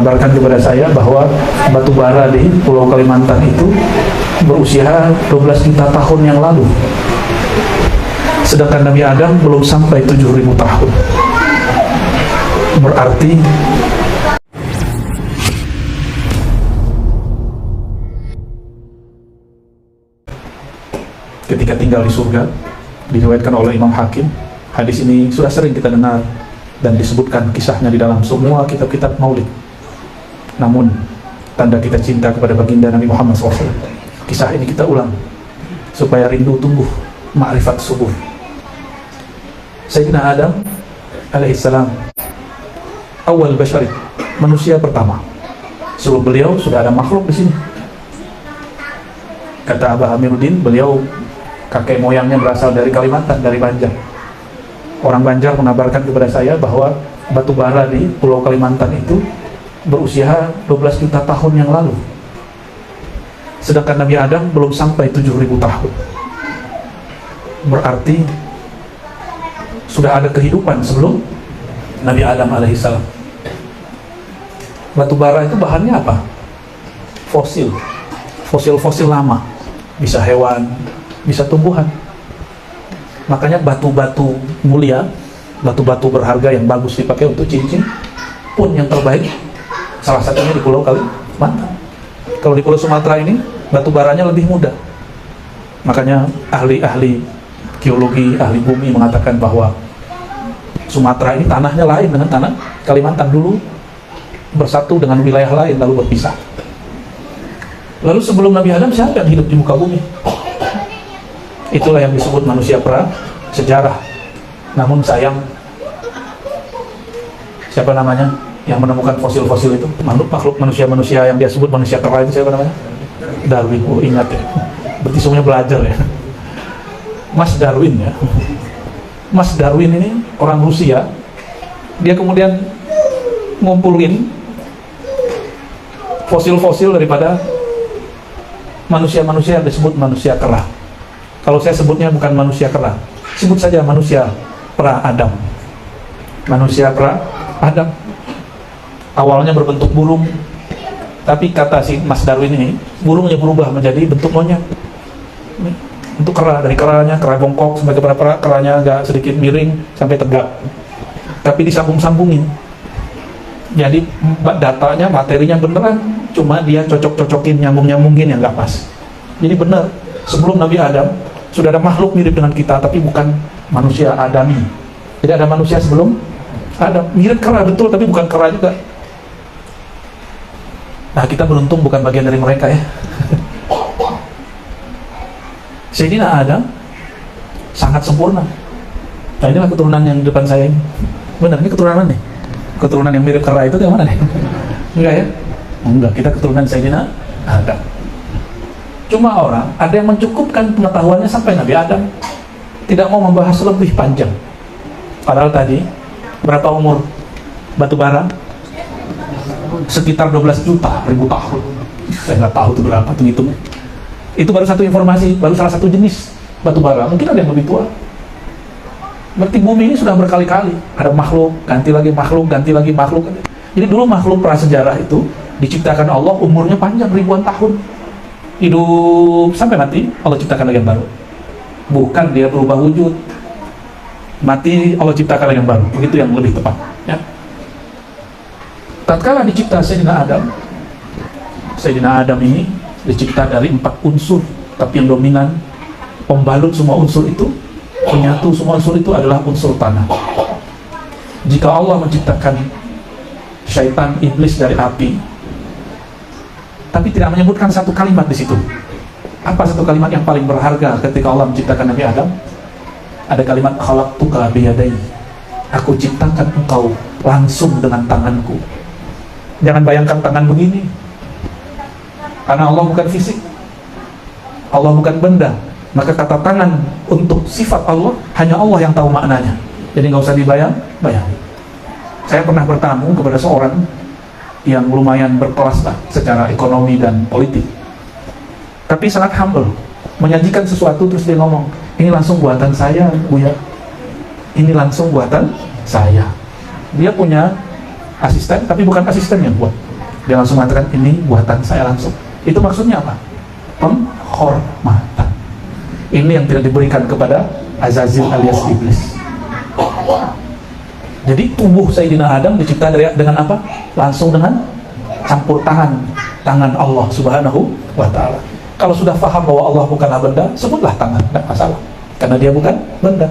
mengabarkan kepada saya bahwa batu bara di Pulau Kalimantan itu berusia 12 juta tahun yang lalu, sedangkan Nabi Adam belum sampai 7.000 tahun. Berarti ketika tinggal di surga, diriwayatkan oleh Imam Hakim, hadis ini sudah sering kita dengar dan disebutkan kisahnya di dalam semua kitab-kitab maulid. Namun tanda kita cinta kepada baginda Nabi Muhammad SAW, kisah ini kita ulang supaya rindu tumbuh, ma'rifat subuh. Sayyidina Adam alaihissalam, awal basyari, manusia pertama. Sebelum beliau sudah ada makhluk di sini. Kata Abah Amiruddin, beliau kakek moyangnya berasal dari Kalimantan, dari Banjar. Orang Banjar mengabarkan kepada saya bahwa batu bara di Pulau Kalimantan itu berusia 12 juta tahun yang lalu, sedangkan Nabi Adam belum sampai 7.000 tahun. Berarti sudah ada kehidupan sebelum Nabi Adam alaihissalam. Batu bara itu bahannya apa? Fosil. Fosil-fosil lama. Bisa hewan, bisa tumbuhan. Makanya batu-batu mulia, batu-batu berharga yang bagus dipakai untuk cincin pun yang terbaik salah satunya di Pulau Kalimantan. Kalau di Pulau Sumatera ini batu baranya lebih mudah. Makanya ahli-ahli geologi, ahli bumi mengatakan bahwa Sumatera ini tanahnya lain dengan tanah Kalimantan, dulu bersatu dengan wilayah lain lalu berpisah. Lalu sebelum Nabi Adam siapa yang hidup di muka bumi? Itulah yang disebut manusia pra sejarah. Namun sayang, siapa namanya yang menemukan fosil-fosil itu? Makhluk manusia-manusia yang dia sebut manusia kera itu siapa namanya? Darwin. Oh, ingat ya, berarti semuanya belajar ya. Mas Darwin ya. Mas Darwin ini orang Rusia. Dia kemudian ngumpulin fosil-fosil daripada manusia-manusia yang disebut manusia kera. Kalau saya sebutnya bukan manusia kera, sebut saja manusia pra-Adam. Manusia pra-Adam. Awalnya berbentuk burung, tapi kata si Mas Darwin ini, burungnya berubah menjadi bentuk monyet. Untuk kera, dari keranya, kera bongkok, sampai kepada keranya agak sedikit miring, sampai tegak. Tapi disambung-sambungin. Jadi datanya, materinya beneran, cuma dia cocok-cocokin, nyambung-nyambungin yang nggak pas. Jadi benar, sebelum Nabi Adam sudah ada makhluk mirip dengan kita, tapi bukan manusia Adami. Jadi ada manusia sebelum Adam, mirip kera betul, tapi bukan kera juga. Nah, kita beruntung bukan bagian dari mereka ya. Sayyidina Adam sangat sempurna. Nah, inilah keturunan yang di depan saya ini. Benar, ini keturunan mana nih? Keturunan yang mirip kera itu yang mana nih? Enggak ya? Enggak, kita keturunan Sayyidina Adam. Cuma orang, ada yang mencukupkan pengetahuannya sampai Nabi Adam, tidak mau membahas lebih panjang. Padahal tadi, berapa umur batu bara? Sekitar 12 juta ribu tahun. Saya nggak tahu itu berapa tuh hitungnya. Itu baru satu informasi, baru salah satu jenis batu bara. Mungkin ada yang lebih tua. Berarti bumi ini sudah berkali-kali ada makhluk, ganti lagi makhluk, ganti lagi makhluk. Jadi dulu makhluk prasejarah itu diciptakan Allah, umurnya panjang ribuan tahun. Hidup sampai mati, Allah ciptakan lagi yang baru. Bukan dia berubah wujud, mati Allah ciptakan lagi yang baru. Begitu yang lebih tepat ya. Tatkala dicipta Sayyidina Adam ini dicipta dari 4 unsur, tapi yang dominan, pembalut semua unsur itu, penyatu semua unsur itu adalah unsur tanah. Jika Allah menciptakan syaitan, iblis dari api, tapi tidak menyebutkan satu kalimat di situ. Apa satu kalimat yang paling berharga ketika Allah menciptakan Nabi Adam? Ada kalimat khalaqtuka biyadai. Aku ciptakan engkau langsung dengan tanganku. Jangan bayangkan tangan begini. Karena Allah bukan fisik. Allah bukan benda. Maka kata tangan untuk sifat Allah hanya Allah yang tahu maknanya. Jadi nggak usah dibayang-bayang. Saya pernah bertamu kepada seorang yang lumayan berkelas lah secara ekonomi dan politik, tapi sangat humble, menyajikan sesuatu terus dia ngomong, ini langsung buatan saya Buya, ini langsung buatan saya. Dia punya asisten, tapi bukan asisten yang buat, Dia langsung mengatakan, ini buatan saya langsung. Itu maksudnya apa? Penghormatan. Ini yang tidak diberikan kepada Azazil alias iblis. Jadi tubuh Sayyidina Adam diciptakan dengan apa? Langsung dengan campur tangan Allah Subhanahu wa ta'ala. Kalau sudah paham bahwa Allah bukanlah benda, sebutlah tangan, tidak masalah. Karena dia bukan benda,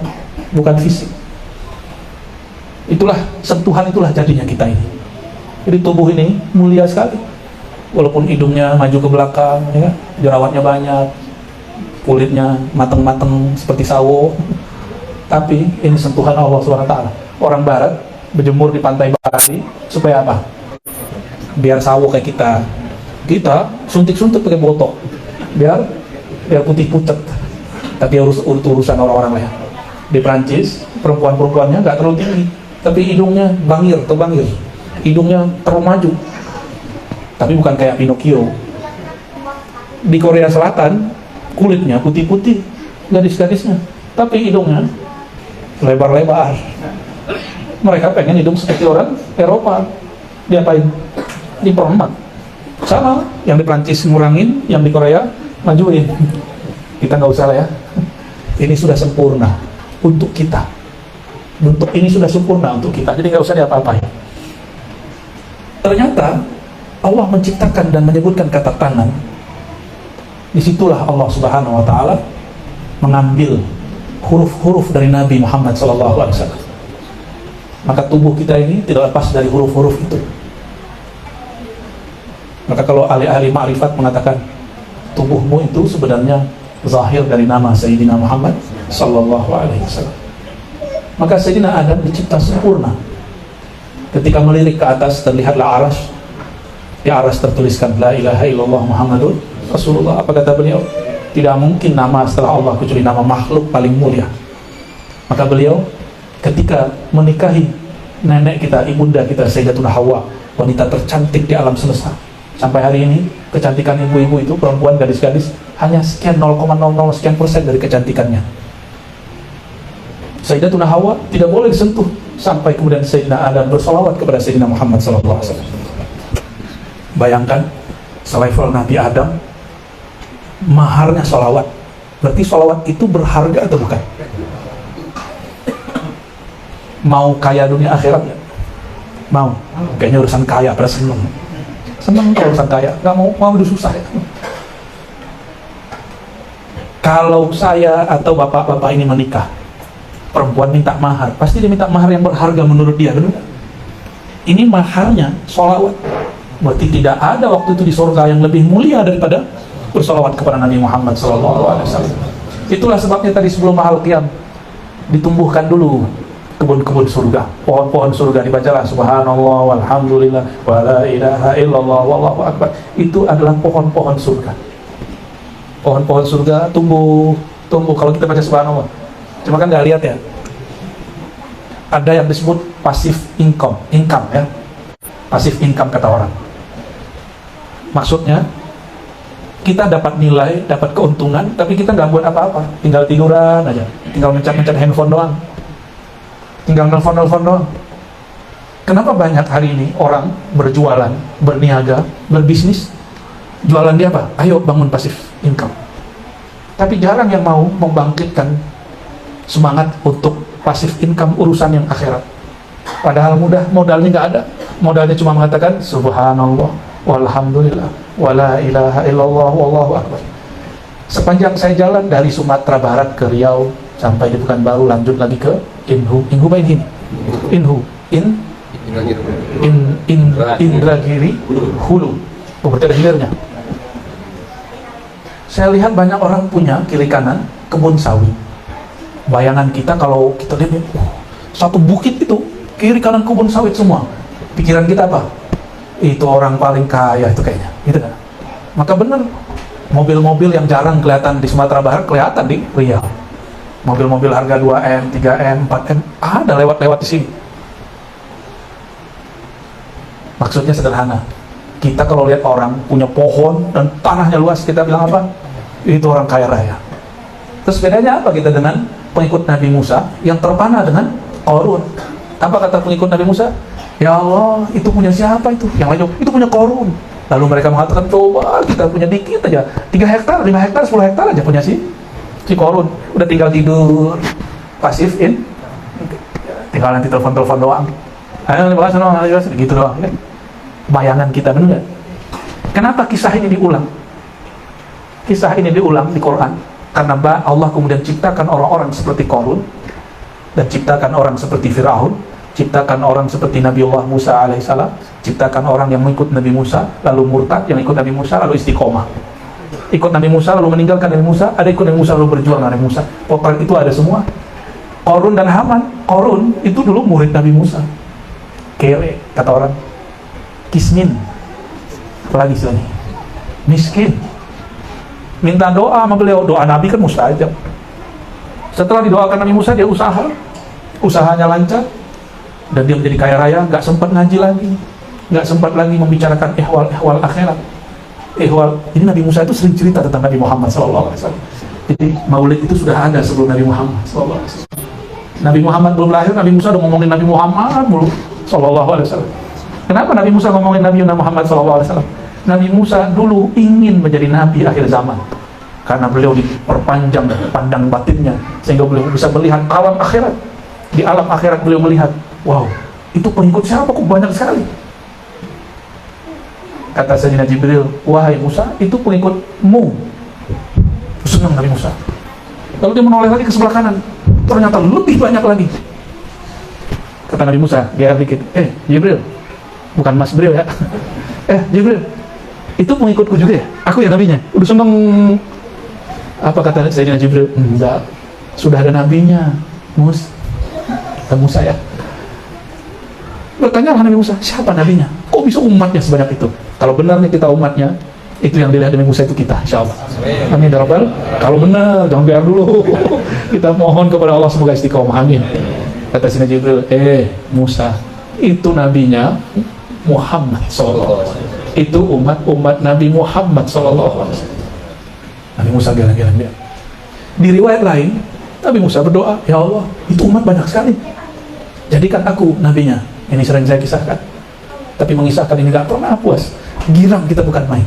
bukan fisik. Itulah sentuhan, itulah jadinya kita ini. Jadi tubuh ini mulia sekali. Walaupun hidungnya maju ke belakang, ya, jerawatnya banyak, kulitnya mateng-mateng seperti sawo, tapi ini sentuhan Allah SWT. Orang Barat berjemur di pantai Bali supaya apa? Biar sawo kayak kita. Kita suntik-suntik pakai botok, biar putih pucat. Tapi urusan orang-orang lain. Di Prancis perempuan-perempuannya nggak terlalu tinggi, tapi hidungnya bangir. Hidungnya terlalu maju, tapi bukan kayak Pinocchio. Di Korea Selatan kulitnya putih-putih, gadis-gadisnya, tapi hidungnya lebar-lebar. Mereka pengen hidung seperti orang Eropa. Diapain? Diperempat. Sama, yang di Prancis ngurangin, yang di Korea majuin. Kita nggak usah lah ya. Ini sudah sempurna untuk kita. Bentuk ini sudah sempurna untuk kita, jadi nggak usah diapa-apain. Ternyata Allah menciptakan dan menyebutkan kata tangan. Disitulah Allah Subhanahu wa ta'ala mengambil huruf-huruf dari Nabi Muhammad SAW. Maka tubuh kita ini tidak lepas dari huruf-huruf itu. Maka kalau ahli-ahli ma'rifat mengatakan tubuhmu itu sebenarnya zahir dari nama Sayyidina Muhammad SAW. Maka Sayyidina Adam dicipta sempurna. Ketika melirik ke atas terlihatlah aras. Di aras tertuliskan La ilaha illallah Muhammadur Rasulullah. Apa kata beliau? Tidak mungkin nama setelah Allah kecuali nama makhluk paling mulia. Maka beliau ketika menikahi nenek kita, ibunda kita Sayyidatuna Hawa, wanita tercantik di alam semesta. Sampai hari ini kecantikan ibu-ibu itu, perempuan, gadis-gadis, hanya sekian 0,00 sekian persen dari kecantikannya. Sayyidatuna Hawa tidak boleh disentuh sampai kemudian Sayyidina Adam bersolawat kepada Sayyidina Muhammad SAW. Bayangkan selevel Nabi Adam, maharnya solawat. Berarti solawat itu berharga atau bukan? Mau kaya dunia akhirat ya? Mau? Kayaknya urusan kaya pada seneng kalau urusan kaya, nggak mau udah susah ya. Kalau saya atau bapak-bapak ini menikah, perempuan minta mahar, pasti dia minta mahar yang berharga menurut dia, benar? Ini maharnya solawat. Berarti tidak ada waktu itu di surga yang lebih mulia daripada bersolawat kepada Nabi Muhammad SAW. Itulah sebabnya tadi sebelum mahal qiyam ditumbuhkan dulu kebun-kebun surga, pohon-pohon surga, dibacalah subhanallah walhamdulillah wala ilaha illallah wallahu akbar. Itu adalah pohon-pohon surga. Pohon-pohon surga tumbuh kalau kita baca subhanallah. Cuma kan nggak lihat ya. Ada yang disebut passive income ya. Passive income kata orang. Maksudnya kita dapat nilai, dapat keuntungan, tapi kita nggak buat apa-apa, tinggal tiduran aja, tinggal mencet-mencet handphone doang, tinggal nelfon doang. Kenapa banyak hari ini orang berjualan, berniaga, berbisnis, jualan dia apa? Ayo bangun passive income. Tapi jarang yang mau membangkitkan semangat untuk passive income urusan yang akhirat. Padahal mudah, modalnya nggak ada. Modalnya cuma mengatakan subhanallah walhamdulillah wala ilaha illallah wallahu akbar. Sepanjang saya jalan dari Sumatera Barat ke Riau sampai di Pekanbaru, lanjut lagi ke Indragiri Hulu, berarti ada hilirnya. Saya lihat banyak orang punya kiri kanan kebun sawit. Bayangan kita kalau kita lihat satu bukit itu kiri kanan kebun sawit semua, pikiran kita apa? Itu orang paling kaya itu kayaknya, gitu kan? Maka benar, mobil-mobil yang jarang kelihatan di Sumatera Barat kelihatan di Riau. Mobil-mobil harga 2M, 3M, 4M ada lewat-lewat di sini. Maksudnya sederhana. Kita kalau lihat orang punya pohon dan tanahnya luas, kita bilang apa? Itu orang kaya raya. Terus bedanya apa kita dengan pengikut Nabi Musa yang terpana dengan Qarun? Apa kata pengikut Nabi Musa? Ya Allah, itu punya siapa itu? Yang lain jawab, itu punya Qarun. Lalu mereka mengatakan, coba kita punya dikit aja, 3 hektar, 5 hektar, 10 hektar aja punya si Qarun. Udah tinggal tidur pasif in, tinggal nanti telepon-telepon doang. Ayo bahas gitu doang kan. Bayangan kita, benar nggak? Kenapa kisah ini diulang? Kisah ini diulang di Quran karena Allah kemudian ciptakan orang-orang seperti Qarun dan ciptakan orang seperti Firaun, ciptakan orang seperti Nabi Allah Musa alaihissalam, ciptakan orang yang mengikut Nabi Musa lalu murtad, yang ikut Nabi Musa lalu istiqomah, ikut Nabi Musa lalu meninggalkan Nabi Musa, ada ikut Nabi Musa lalu berjuang dengan Nabi Musa. Potret itu ada semua. Qarun dan Haman. Qarun itu dulu murid Nabi Musa, kere kata orang, kismin, apalagi istilahnya, miskin, minta doa sama beliau. Doa Nabi kan mustajab. Setelah didoakan Nabi Musa, dia usahanya lancar dan dia menjadi kaya raya, nggak sempat ngaji lagi, nggak sempat lagi membicarakan ihwal akhirat. Ini Nabi Musa itu sering cerita tentang Nabi Muhammad SAW. Jadi maulid itu sudah ada sebelum Nabi Muhammad SAW. Nabi Muhammad belum lahir, Nabi Musa udah ngomongin Nabi Muhammad mulu SAW. Kenapa Nabi Musa ngomongin Nabi Muhammad SAW? Nabi Musa dulu ingin menjadi Nabi akhir zaman karena beliau diperpanjang pandang batinnya sehingga beliau bisa melihat alam akhirat. Di alam akhirat beliau melihat, wow, itu pengikut siapa kok banyak sekali. Kata Sayyidina Jibril, wahai Musa, itu pengikutmu. Senang Nabi Musa. Lalu dia menoleh lagi ke sebelah kanan, ternyata lebih banyak lagi. Kata Nabi Musa, dia dikit, Jibril, bukan Mas Bril ya. Jibril, itu pengikutku juga ya? Aku ya nabinya? Udah seneng. Apa kata Sayyidina Jibril? Enggak, sudah ada nabinya, Musa ya. Bertanyalah Nabi Musa, siapa nabinya? Kok bisa umatnya sebanyak itu? Kalau benar nih kita umatnya, itu yang dilihat Nabi Musa itu kita, insyaallah. Amin ya rabbal. Kalau benar, jangan biar dulu. Kita mohon kepada Allah semoga istiqomah. Amin. Kata Sayyidina Jibril, Musa, itu nabinya Muhammad SAW. Itu umat Nabi Muhammad SAW. Nabi Musa geleng-geleng dia. Di riwayat lain, Nabi Musa berdoa, ya Allah, itu umat banyak sekali, jadikan aku nabinya. Ini sering saya kisahkan, tapi mengisahkan ini gak pernah puas. Girang kita bukan main.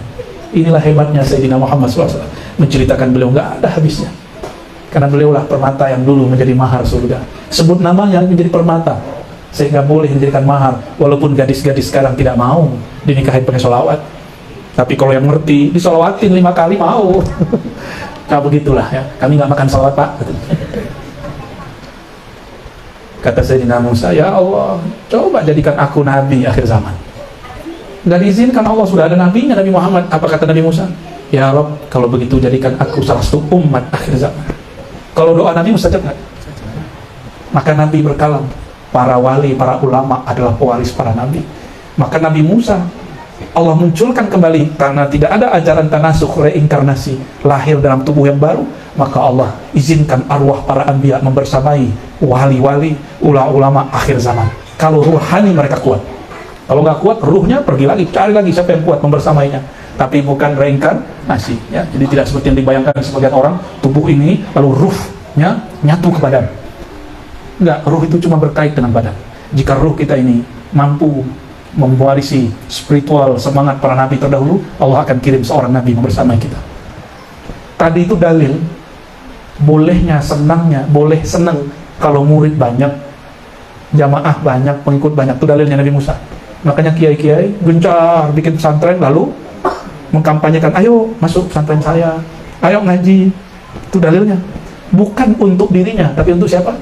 Inilah hebatnya Sayyidina Muhammad SAW, menceritakan beliau gak ada habisnya. Karena beliaulah permata yang dulu menjadi mahar surga. Sebut namanya menjadi permata, sehingga boleh menjadikan mahar. Walaupun gadis-gadis sekarang tidak mau dinikahin pakai sholawat, tapi kalau yang ngerti disolawatin 5 kali mau. Nah begitulah ya, kami gak makan sholawat pak. Kata Sayyidina Musa, ya Allah, coba jadikan aku nabi akhir zaman. Gak diizinkan Allah, sudah ada nabinya Nabi Muhammad. Apa kata Nabi Musa? Ya Rabb, kalau begitu jadikan aku salah satu umat akhir zaman. Kalau doa Nabi mustajab nggak? Maka Nabi berkalam, para wali, para ulama adalah pewaris para nabi. Maka Nabi Musa Allah munculkan kembali karena tidak ada ajaran tanasukh, reinkarnasi, lahir dalam tubuh yang baru. Maka Allah izinkan arwah para anbiya membersamai wali-wali, ulama-ulama akhir zaman. Kalau ruhani mereka kuat, kalau nggak kuat, ruhnya pergi lagi, cari lagi siapa yang kuat membersamainya. Tapi bukan reinkarnasi ya. Jadi tidak seperti yang dibayangkan sebagian orang, tubuh ini lalu ruhnya nyatu ke badan. Enggak, ruh itu cuma berkait dengan badan. Jika ruh kita ini mampu mewarisi spiritual semangat para nabi terdahulu, Allah akan kirim seorang nabi membersamai kita. Tadi itu dalil bolehnya, senangnya, boleh senang kalau murid banyak, jamaah banyak, pengikut banyak. Itu dalilnya Nabi Musa. Makanya kiai-kiai gencar bikin pesantren lalu mengkampanyekan, ayo masuk pesantren saya, ayo ngaji. Itu dalilnya. Bukan untuk dirinya, tapi untuk siapa?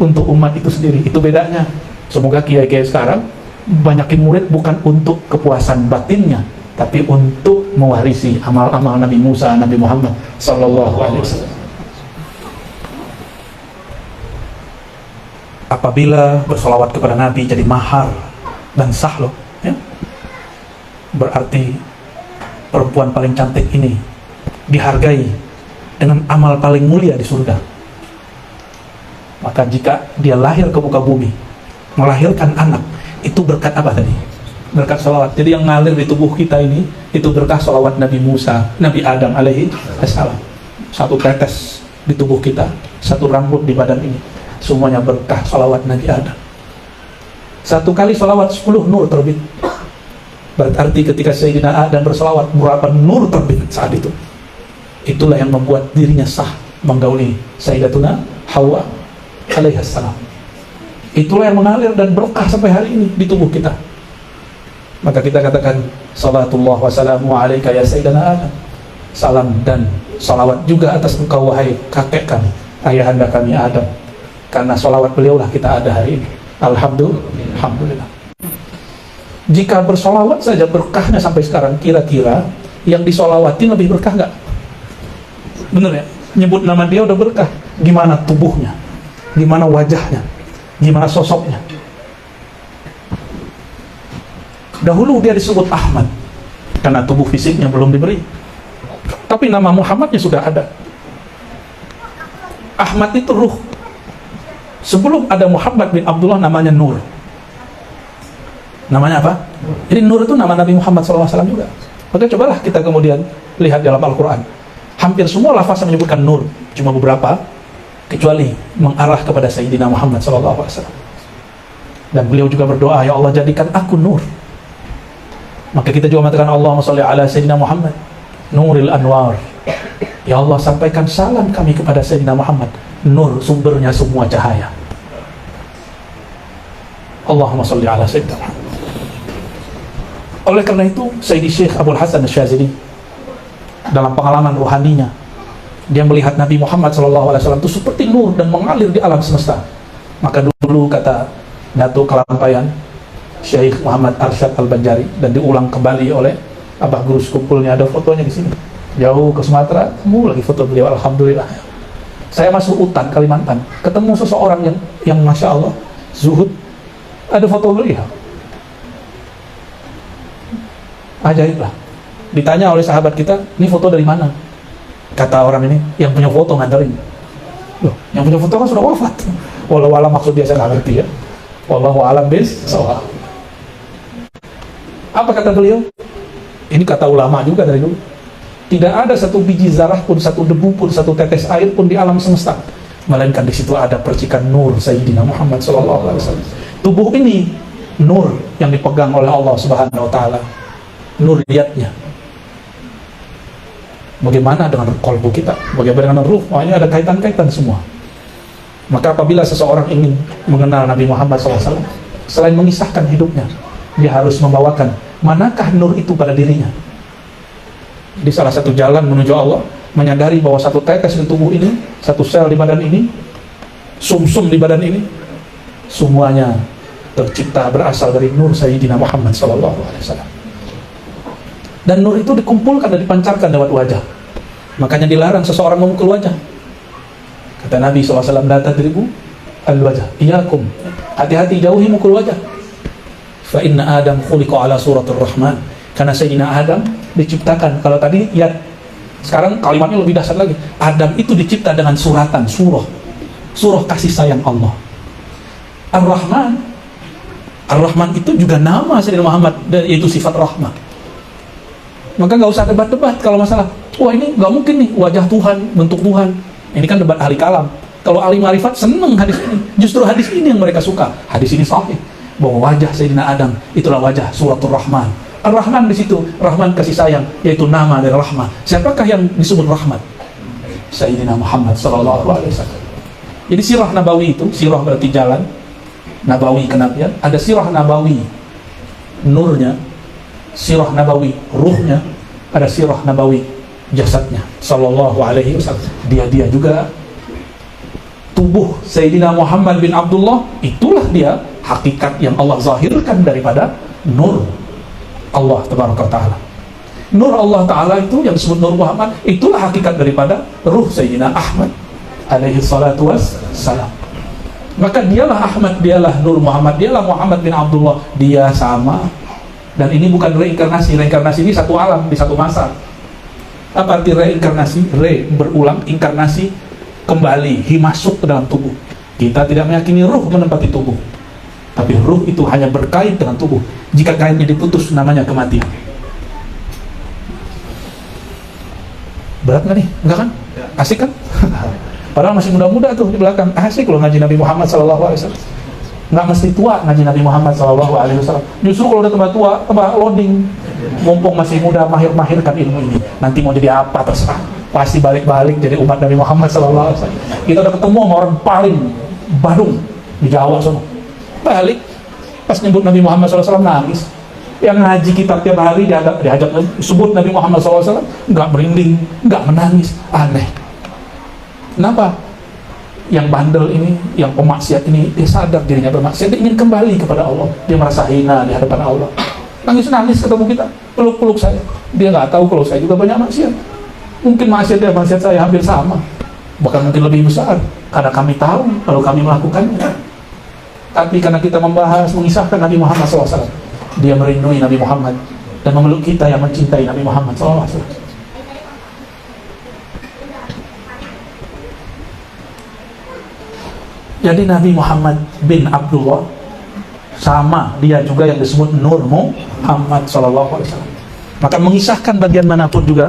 Untuk umat itu sendiri. Itu bedanya. Semoga kiai-kiai sekarang banyakin murid bukan untuk kepuasan batinnya, tapi untuk mewarisi amal-amal Nabi Musa, Nabi Muhammad sallallahu alaihi wasallam. Apabila bersolawat kepada Nabi jadi mahar dan sah loh ya? Berarti perempuan paling cantik ini dihargai dengan amal paling mulia di surga. Maka jika dia lahir ke muka bumi, melahirkan anak, itu berkat apa tadi? Berkat sholawat. Jadi yang ngalir di tubuh kita ini, itu berkah sholawat Nabi Musa, Nabi Adam alaihi assalam. Satu tetes di tubuh kita, satu rambut di badan ini, semuanya berkah sholawat Nabi Adam. Satu kali sholawat 10 nur terbit. Berarti ketika Sayyidina Adam bersolawat, berapa nur terbit saat itu. Itulah yang membuat dirinya sah menggauli Sayyidatuna Hawa alaihassalam. Itulah yang mengalir dan berkah sampai hari ini di tubuh kita. Maka kita katakan salatullah wa salamu alaika ya Sayyidina Adam. Salam dan salawat juga atas engkau wahai kakek kami, ayahanda kami Adam. Karena salawat beliaulah kita ada hari ini. Alhamdulillah. Jika bersolawat saja berkahnya sampai sekarang, kira-kira yang disolawatin lebih berkah nggak? Bener ya? Nyebut nama dia udah berkah. Gimana tubuhnya? Gimana wajahnya? Gimana sosoknya? Dahulu dia disebut Ahmad karena tubuh fisiknya belum diberi, tapi nama Muhammadnya sudah ada. Ahmad itu ruh. Sebelum ada Muhammad bin Abdullah namanya Nur. Namanya apa? Jadi Nur itu nama Nabi Muhammad SAW juga. Maka cobalah kita kemudian lihat dalam Al-Quran. Hampir semua lafaz menyebutkan Nur, cuma beberapa, kecuali mengarah kepada Sayyidina Muhammad SAW. Dan beliau juga berdoa, ya Allah jadikan aku Nur. Maka kita juga mengatakan Allahumma sholli ala Sayyidina Muhammad Nuril Anwar. Ya Allah sampaikan salam kami kepada Sayyidina Muhammad, Nur sumbernya semua cahaya. Allahumma sholli ala Sayyidina Muhammad. Oleh karena itu Sayyidi Syekh Abdul Hasan Asyazili dalam pengalaman rohaninya, dia melihat Nabi Muhammad SAW itu seperti nur dan mengalir di alam semesta. Maka dulu kata Datuk Kelampaian Syekh Muhammad Arsyad Al-Banjari, dan diulang kembali oleh Abah Guru Sekumpulnya, ada fotonya di sini. Jauh ke Sumatera, temu lagi foto beliau. Alhamdulillah. Saya masuk hutan Kalimantan, ketemu seseorang yang masya Allah zuhud, ada foto beliau. Ajaib lah. Ditanya oleh sahabat kita, ini foto dari mana? Kata orang ini, yang punya foto nganterin. Loh, yang punya foto kan sudah wafat. Wallahu alam, maksud dia saya nggak ngerti ya. Wallahu alam bis-shawab. Apa kata beliau? Ini kata ulama juga dari dulu. Tidak ada satu biji zarah pun, satu debu pun, satu tetes air pun di alam semesta, melainkan di situ ada percikan nur Sayyidina Muhammad SAW. Tubuh ini nur yang dipegang oleh Allah Subhanahu Wa Taala. Nur liatnya. Bagaimana dengan kolbu kita? Bagaimana dengan ruh? Ini ada kaitan-kaitan semua. Maka apabila seseorang ingin mengenal Nabi Muhammad SAW, selain mengisahkan hidupnya, dia harus membawakan manakah nur itu pada dirinya. Di salah satu jalan menuju Allah, menyadari bahwa satu tetes di tubuh ini, satu sel di badan ini, sumsum di badan ini, semuanya tercipta berasal dari nur Sayyidina Muhammad SAW. Dan nur itu dikumpulkan dan dipancarkan lewat wajah. Makanya dilarang seseorang memukul wajah. Kata Nabi SAW, la tadribu al-wajah, iyakum, hati-hati jauhi mukul wajah. Fa inna Adam khuliqa ala suratul Rahman. Karena Sayyidina Adam diciptakan, kalau tadi ya, sekarang kalimatnya lebih dahsyat lagi. Adam itu dicipta dengan suratan, surah kasih sayang Allah. Ar-Rahman, Ar-Rahman itu juga nama Sayyidina Muhammad, yaitu sifat rahmah. Maka nggak usah debat-debat kalau masalah, wah ini nggak mungkin nih wajah Tuhan, bentuk Tuhan. Ini kan debat ahli kalam. Kalau ahli marifat seneng hadis ini. Justru hadis ini yang mereka suka. Hadis ini sahih bahwa wajah Sayyidina Adam itulah wajah suratul Rahman. Ar-Rahman di situ, Rahman kasih sayang, yaitu nama dari rahmah. Siapakah yang disebut rahmat? Sayyidina Muhammad SAW. Jadi sirah nabawi itu, sirah berarti jalan, nabawi kenabian. Ada sirah nabawi nurnya, sirah nabawi ruhnya, ada sirah nabawi jasadnya sallallahu alaihi wasallam. Dia juga tubuh Sayyidina Muhammad bin Abdullah, itulah dia hakikat yang Allah zahirkan daripada nur Allah tabaraka taala. Nur Allah taala itu yang disebut nur Muhammad, itulah hakikat daripada ruh Sayyidina Ahmad alaihi salatu wassalam. Maka dialah Ahmad, dialah Nur Muhammad, dialah Muhammad bin Abdullah, dia sama. Dan ini bukan reinkarnasi. Reinkarnasi ini satu alam, di satu masa. Apa arti reinkarnasi? Re, berulang, inkarnasi, kembali, masuk ke dalam tubuh. Kita tidak meyakini ruh menempati tubuh, tapi ruh itu hanya berkait dengan tubuh. Jika kainnya diputus, namanya kematian. Berat nggak nih? Enggak kan? Asik kan? Padahal masih muda-muda tuh di belakang. Asik loh ngaji Nabi Muhammad SAW. Nggak mesti tua ngaji Nabi Muhammad SAW. Justru kalau udah tambah tua, tambah loading. Mumpung masih muda, mahir-mahirkan ilmu ini. Nanti mau jadi apa terserah. Pasti balik-balik jadi umat Nabi Muhammad SAW. Kita udah ketemu sama orang paling Badung di Jawa sana. Balik, pas nyebut Nabi Muhammad SAW nangis. Yang ngaji kitab tiap hari diajak sebut Nabi Muhammad SAW, nggak merinding, nggak menangis, aneh. Kenapa? Yang bandel ini, yang pemaksiat ini, dia sadar dirinya bermaksiat, dia ingin kembali kepada Allah, dia merasa hina di hadapan Allah. Nangis-nangis ketemu kita, peluk-peluk saya. Dia nggak tahu kalau saya juga banyak maksiat. Mungkin maksiat dia, maksiat saya hampir sama, bahkan mungkin lebih besar, karena kami tahu kalau kami melakukannya. Tapi karena kita membahas, mengisahkan Nabi Muhammad SAW, dia merindui Nabi Muhammad dan memeluk kita yang mencintai Nabi Muhammad SAW. Jadi Nabi Muhammad bin Abdullah sama dia juga yang disebut Nur Muhammad SAW. Maka mengisahkan bagian manapun juga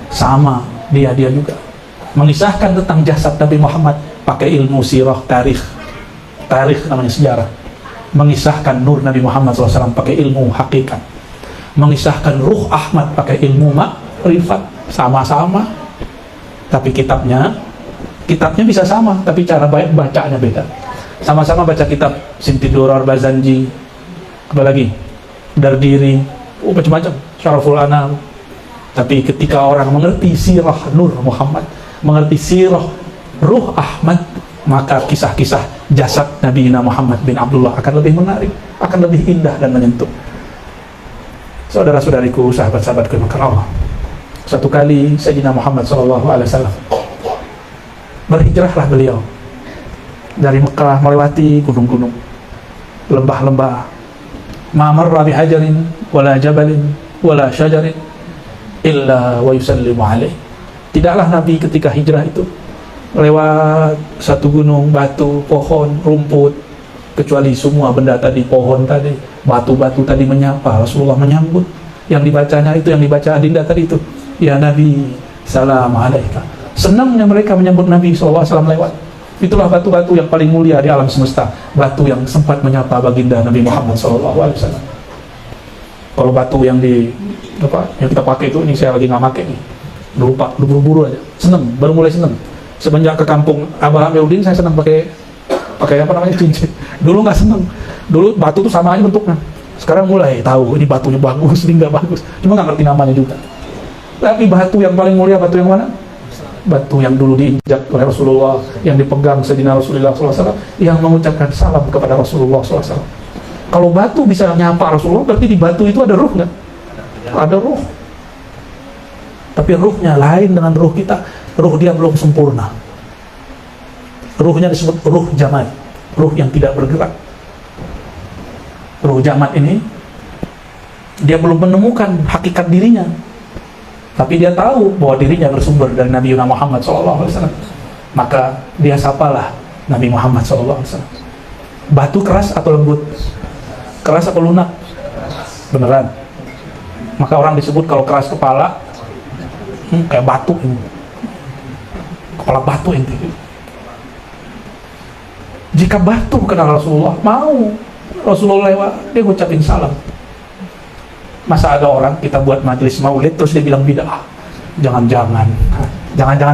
sama dia juga. Mengisahkan tentang jasad Nabi Muhammad pakai ilmu sirah, tarikh namanya sejarah. Mengisahkan nur Nabi Muhammad SAW pakai ilmu hakikat. Mengisahkan ruh Ahmad pakai ilmu makrifat. Sama-sama, tapi kitabnya bisa sama, tapi cara bacanya beda. Sama-sama baca kitab Sintidurar Bazanji, apalagi Dardiri, macam-macam, Syaraful Anam. Tapi ketika orang mengerti sirah Nur Muhammad, mengerti sirah ruh Ahmad, maka kisah-kisah jasad Nabi Muhammad bin Abdullah akan lebih menarik, akan lebih indah dan menyentuh. Saudara-saudariku, sahabat-sahabatku yang dimuliakan Allah, satu kali Sayyidina Muhammad SAW berhijrahlah beliau dari Mekah melewati gunung-gunung, lembah-lembah. Ma marra bihajarin wala jabalin wala syajarin illa wa yusallimu alaih. Tidaklah Nabi ketika hijrah itu lewat satu gunung, batu, pohon, rumput, kecuali semua benda tadi, pohon tadi, batu-batu tadi menyapa, Rasulullah menyambut. Yang dibacanya itu, yang dibaca Adinda tadi itu, ya Nabi, salam alaika. Senangnya mereka menyambut Nabi SAW lewat. Itulah batu-batu yang paling mulia di alam semesta, batu yang sempat menyapa baginda Nabi Muhammad SAW. Kalau batu yang yang kita pakai itu, ini saya lagi nggak pakai nih, lupa, buru-buru aja, seneng, baru mulai seneng. Semenjak ke kampung Abah Amiruddin, saya senang pakai apa namanya, cincin. Dulu nggak senang. Dulu batu tuh sama aja bentuknya. Sekarang mulai tahu ini batunya bagus, ini nggak bagus. Cuma nggak ngerti namanya juga. Tapi batu yang paling mulia, batu yang mana? Batu yang dulu diinjak oleh Rasulullah, yang dipegang Sayyidina Rasulullah SAW, yang mengucapkan salam kepada Rasulullah SAW. Kalau batu bisa nyapa Rasulullah, berarti di batu itu ada ruh nggak? Ada ruh. Tapi ruhnya lain dengan ruh kita. Ruh dia belum sempurna. Ruhnya disebut ruh jamad, ruh yang tidak bergerak. Ruh jamad ini dia belum menemukan hakikat dirinya, tapi dia tahu bahwa dirinya bersumber dari Nabi Muhammad SAW. Maka dia sapalah Nabi Muhammad SAW. Batu keras atau lembut? Keras atau lunak? Beneran. Maka orang disebut kalau keras kepala, kayak batu ini, kepala batu inti. Jika batu kenal Rasulullah, mau Rasulullah lewat, dia ngucapin salam. Masa ada orang kita buat majelis maulid terus dia bilang bid'ah? Jangan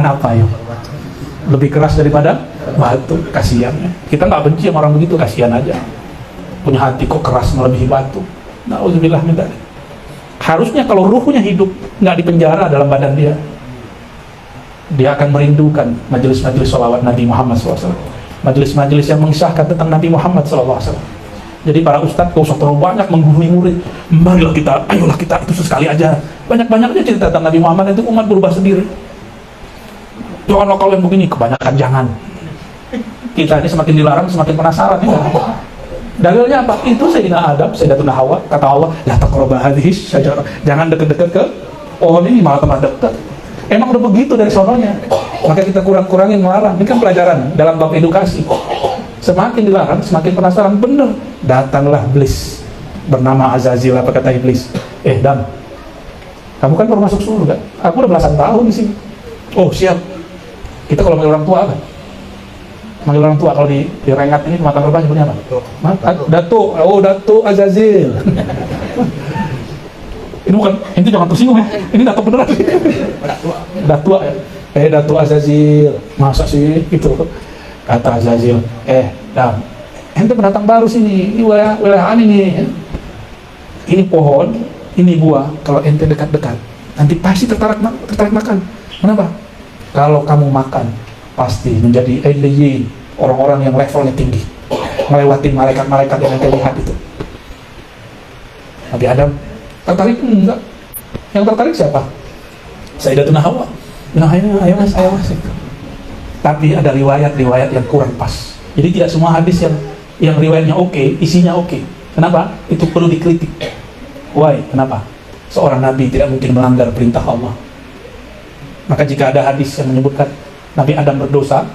apa ya? Lebih keras daripada batu, kasihan ya. Kita nggak benci sama orang begitu, kasihan aja. Punya hati kok keras melebihi batu. Nauzubillah min dzalik. Harusnya kalau ruhnya hidup, nggak dipenjara dalam badan dia, dia akan merindukan majelis-majelis sholawat Nabi Muhammad SAW, majelis-majelis yang mengisahkan tentang Nabi Muhammad SAW. Jadi para ustadz gak usah terlalu banyak menggurui murid. Marilah kita, ayolah kita, itu sesekali aja. Banyak-banyaknya cerita tentang Nabi Muhammad, itu umat berubah sendiri. Jangan lokal yang begini, kebanyakan jangan. Kita ini semakin dilarang, semakin penasaran ya. Dalilnya apa? Itu Sayyidina Adam, Sayyidatuna Hawa, kata Allah, la taqrabu hadhihi syajarah. Jangan dekat-dekat ke pohon ini, malah tambah dekat. Emang udah begitu dari sononya. Maka kita kurang-kurangin melarang. Ini kan pelajaran dalam bab edukasi. Semakin dilarang, semakin penasaran. Bener. Datanglah iblis bernama Azazil. Apa kata iblis? Dam, kamu kan baru masuk surga. Aku udah belasan tahun di sini. Oh siap. Kita kalau manggil orang tua kan, Manggil orang tua kalau di Rengat ini mata terbang sebutnya apa? Datuk. Oh, Datuk Azazil. Ini bukan, ini jangan tersinggung ya. Ini Datuk beneran. Datuk ya. Datuk Azazil. Masa sih gitu? Kata Azazil. Dam, ente pendatang baru sini. Ini wilayah ini. Ini pohon, ini buah. Kalau ente dekat-dekat, nanti pasti tertarik makan. Kenapa? Kalau kamu makan, pasti menjadi eliyin, orang-orang yang levelnya tinggi, melewati malaikat-malaikat yang ente lihat itu. Nabi Adam tertarik? Enggak. Yang tertarik siapa? Sayyidatuna Hawa. Nah, ayo mas. Tapi ada riwayat-riwayat yang kurang pas. Jadi tidak semua hadis yang riwayatnya oke, isinya oke. Kenapa? Itu perlu dikritik. Why? Kenapa? Seorang nabi tidak mungkin melanggar perintah Allah. Maka jika ada hadis yang menyebutkan Nabi Adam berdosa,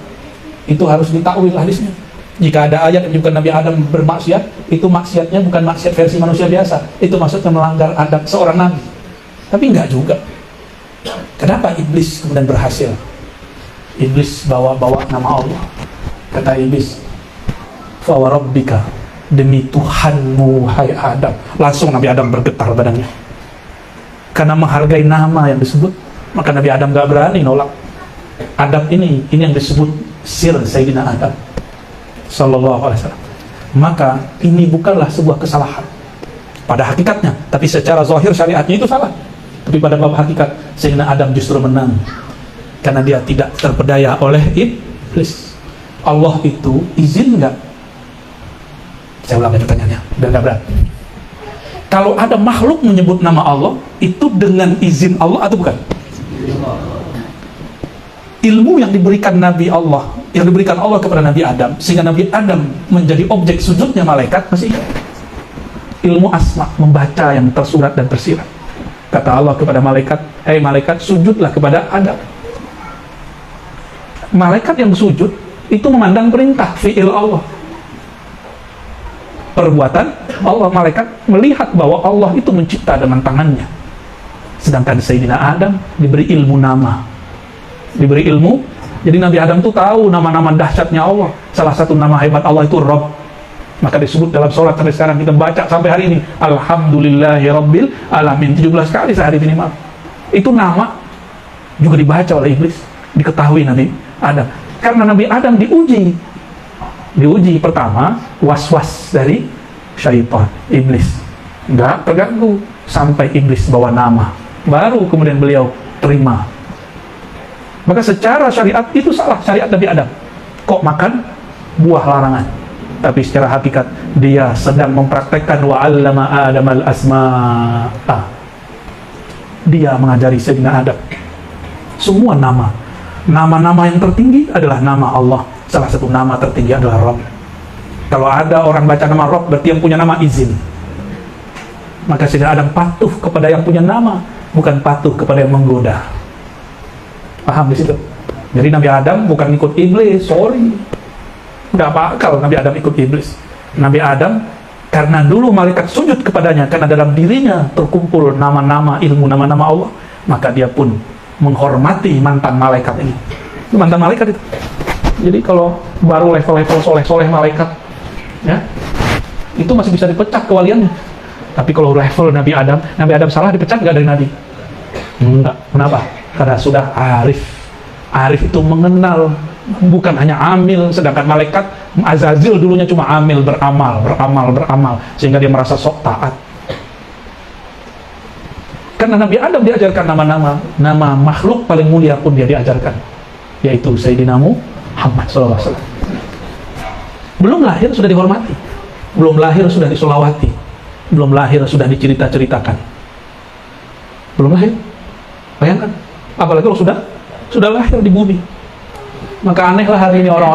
itu harus ditakwil hadisnya. Jika ada ayat yang menyebutkan Nabi Adam bermaksiat, itu maksiatnya bukan maksiat versi manusia biasa. Itu maksudnya melanggar adab seorang nabi. Tapi enggak juga. Kenapa iblis kemudian berhasil? Iblis bawa nama Allah. Kata iblis, fa wa rabbika, demi Tuhanmu hai Adam. Langsung Nabi Adam bergetar badannya. Karena menghargai nama yang disebut, maka Nabi Adam gak berani nolak. Adab ini yang disebut sir Sayyidina Adam sallallahu alaihi wasallam. Maka ini bukanlah sebuah kesalahan pada hakikatnya, tapi secara zahir syariatnya itu salah. Tapi pada bab hakikat, Sayyidina Adam justru menang karena dia tidak terpedaya oleh iblis. Allah itu izin nggak? Saya ulangi pertanyaannya, biar nggak berat. Kalau ada makhluk menyebut nama Allah, itu dengan izin Allah atau bukan? Ilmu yang diberikan Nabi Allah, yang diberikan Allah kepada Nabi Adam, sehingga Nabi Adam menjadi objek sujudnya malaikat, masih ingat? Ilmu asma, membaca yang tersurat dan tersirat. Kata Allah kepada malaikat, malaikat, sujudlah kepada Adam. Malaikat yang sujud itu memandang perintah fi'il Allah, perbuatan Allah. Malaikat melihat bahwa Allah itu mencipta dengan tangannya. Sedangkan Sayyidina Adam diberi ilmu nama, diberi ilmu. Jadi Nabi Adam itu tahu nama-nama dahsyatnya Allah. Salah satu nama hebat Allah itu Rabb. Maka disebut dalam sholat sampai sekarang kita baca sampai hari ini, Alhamdulillahirabbil alamin 17 kali sehari minimal. Itu nama juga dibaca oleh iblis, diketahui Nabi Adam. Karena Nabi Adam diuji pertama was-was dari syaitan, iblis. Enggak terganggu sampai iblis bawa nama, baru kemudian beliau terima. Maka secara syariat itu salah, syariat Nabi Adam. Kok makan buah larangan? Tapi secara hakikat dia sedang mempraktekkan wa 'allama Adamal asma'a. Dia mengajari Sayyidina Adam semua nama-nama yang tertinggi adalah nama Allah. Salah satu nama tertinggi adalah Rabb. Kalau ada orang baca nama Rabb, berarti yang punya nama izin. Maka Sayyidina Adam patuh kepada yang punya nama, bukan patuh kepada yang menggoda. Paham di situ? Jadi Nabi Adam bukan ikut iblis, sorry. Nggak bakal Nabi Adam ikut iblis. Nabi Adam, karena dulu malaikat sujud kepadanya, karena dalam dirinya terkumpul nama-nama, ilmu nama-nama Allah, maka dia pun menghormati mantan malaikat ini. Mantan malaikat itu. Jadi kalau baru level-level soleh-soleh malaikat, ya, itu masih bisa dipecat kewaliannya. Tapi kalau level Nabi Adam salah dipecat nggak dari Nabi? Enggak. Kenapa? Karena sudah arif. Arif itu mengenal, bukan hanya amil. Sedangkan malaikat Azazil dulunya cuma amil, beramal, sehingga dia merasa sok taat. Karena Nabi Adam diajarkan nama makhluk paling mulia pun dia diajarkan, yaitu Sayyidina Muhammad SAW. Belum lahir sudah dihormati, belum lahir sudah disolawati, belum lahir sudah dicerita-ceritakan. Belum lahir, bayangkan. Apalagi kalau sudah lahir di bumi. Maka anehlah hari ini orang-orang